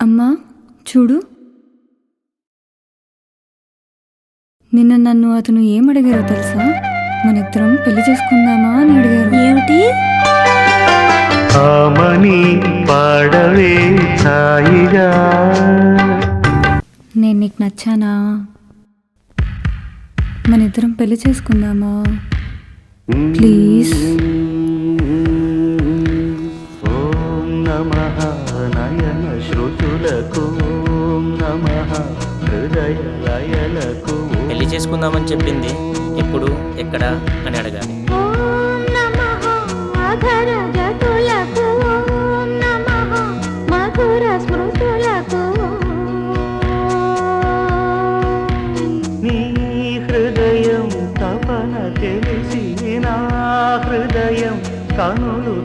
అమ్మా చూడు, నిన్న నన్ను అతను ఏమడిగారో తెలుసా? మనిద్దరం పెళ్లి చేసుకుందామా అని అడిగారు. ఏమిటి? నేను నీకు నచ్చానా? మనిద్దరం పెళ్లి చేసుకుందామా ప్లీజ్? ఓం నమః నయన శ్రుతులకు, ఓం నమః హృదయ లయలకు. పెళ్లి చేసుకుందామని చెప్పింది ఎప్పుడు, ఎక్కడ అని అడగాలి. ఓం నమః అధరజతులకు, ఓం నమః మధుర స్మృతులకు. నీ హృదయం తపన తెలిసి నా హృదయం కనులు